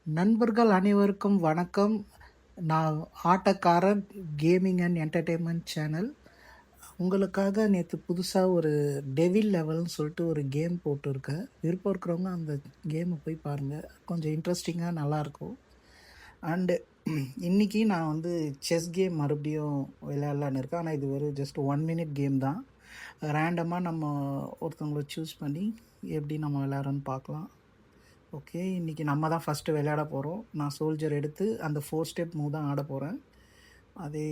நண்பர்கள் அனைவருக்கும் வணக்கம். நான் ஆட்டக்காரன் கேமிங் அண்ட் என்டர்டெயின்மெண்ட் சேனல். உங்களுக்காக நேற்று புதுசாக ஒரு டெவில் லெவல்னு சொல்லிட்டு ஒரு கேம் போட்டிருக்கேன். விருப்பம் இருக்கிறவங்க அந்த கேமை போய் பாருங்கள், கொஞ்சம் இன்ட்ரெஸ்டிங்காக நல்லாயிருக்கும். அண்டு இன்றைக்கி நான் வந்து செஸ் கேம் மறுபடியும் விளையாடலான்னு இருக்கேன். ஆனால் இது ஒரு ஜஸ்ட் 1 minute கேம் தான். ரேண்டமாக நம்ம ஒருத்தவங்களை சூஸ் பண்ணி எப்படி நம்ம விளையாடுறோன்னு பார்க்கலாம். ஓகே, இன்றைக்கி நம்ம தான் ஃபஸ்ட்டு விளையாட போகிறோம். நான் சோல்ஜர் எடுத்து அந்த 4 ஸ்டெப் மூவ் தான் ஆட போகிறேன். அதே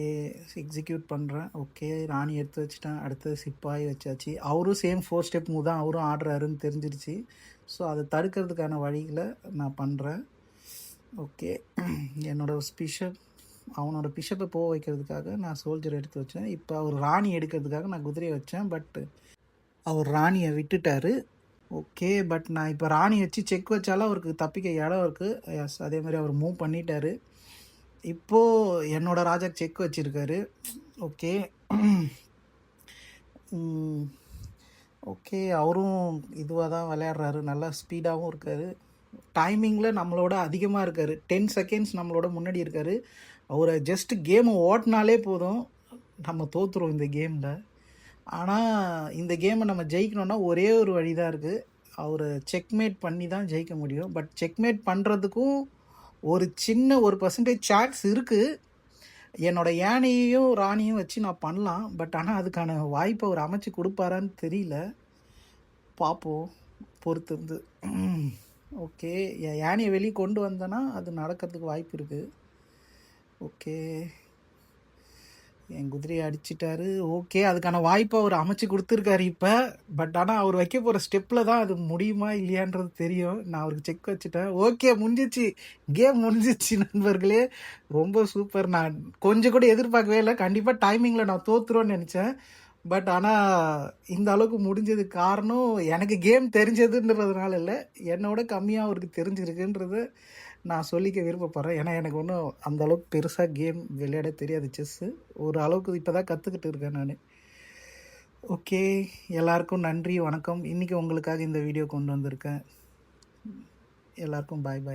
எக்ஸிக்யூட் பண்ணுறேன். ஓகே, ராணி எடுத்து வச்சுட்டேன். அடுத்து சிப்பாய் வச்சாச்சு. அவரும் சேம் 4 ஸ்டெப் மூவ் தான் அவரும் ஆடுறாருன்னு தெரிஞ்சிருச்சு. ஸோ அதை தடுக்கிறதுக்கான வழிகளை நான் பண்ணுறேன். ஓகே, என்னோடய அவனோட பிஷப்பை போக வைக்கிறதுக்காக நான் சோல்ஜர் எடுத்து வச்சேன். இப்போ அவர் ராணி எடுக்கிறதுக்காக நான் குதிரையை வச்சேன். பட் அவர் ராணியை விட்டுட்டார். ஓகே, பட் நான் இப்போ ராணி வச்சு செக் வச்சாலும் அவருக்கு தப்பிக்க இடம் இருக்குது. எஸ், அதே மாதிரி அவர் மூவ் பண்ணிட்டார். இப்போது என்னோடய ராஜா செக் வச்சுருக்காரு. ஓகே ஓகே, அவரும் இதுவாக தான் விளையாடுறாரு. நல்லா ஸ்பீடாகவும் இருக்கார். டைமிங்கில் நம்மளோட அதிகமாக இருக்கார். 10 seconds நம்மளோட முன்னாடி இருக்கார். அவரை ஜஸ்ட் கேமை ஓட்டினாலே போதும், நம்ம தோற்றுருவோம் இந்த கேமில். ஆனால் இந்த கேமை நம்ம ஜெயிக்கணுன்னா ஒரே ஒரு வழி தான் இருக்குது. அவரை செக்மேட் பண்ணி தான் ஜெயிக்க முடியும். பட் செக்மேட் பண்ணுறதுக்கும் ஒரு சின்ன 1% சான்ஸ் இருக்குது. என்னோடய யானையையும் ராணியும் வச்சு நான் பண்ணலாம். பட் ஆனால் அதுக்கான வாய்ப்பை அவர் அமைச்சு கொடுப்பாரான்னு தெரியல. பார்ப்போம் பொறுத்திருந்து. ஓகே, என் யானையை வெளியே கொண்டு வந்தேன்னா அது நடக்கிறதுக்கு வாய்ப்பு இருக்குது. ஓகே, என் குதிரையை அடிச்சிட்டாரு. ஓகே, அதுக்கான வாய்ப்பை அவர் அமைச்சு கொடுத்துருக்காரு இப்போ. பட் ஆனால் அவர் வைக்க போகிற ஸ்டெப்பில் தான் அது முடியுமா இல்லையான்றது தெரியும். நான் அவருக்கு செக் வச்சுட்டேன். ஓகே, முடிஞ்சிச்சு, கேம் முடிஞ்சிச்சு நண்பர்களே. ரொம்ப சூப்பர். நான் கொஞ்சம் கூட எதிர்பார்க்கவே இல்லை. கண்டிப்பாக டைமிங்கில் நான் தோற்றுருவேன்னு நினச்சேன். பட் ஆனால் இந்த அளவுக்கு முடிஞ்சதுக்கு காரணம் எனக்கு கேம் தெரிஞ்சதுன்றதுனால இல்லை, என்னோட கம்மியாக அவருக்கு தெரிஞ்சிருக்குன்றது நான் சொல்லிக்க விருப்பப்படுறேன். ஏன்னா எனக்கு ஒன்றும் அந்தளவுக்கு பெருசாக கேம் விளையாட தெரியாது. செஸ்ஸு ஒரு அளவுக்கு இப்போ தான் கற்றுக்கிட்டு இருக்கேன் நான். ஓகே, எல்லாருக்கும் நன்றி, வணக்கம். இன்றைக்கி உங்களுக்காக இந்த வீடியோ கொண்டு வந்திருக்கேன். எல்லாருக்கும் பாய் பாய்.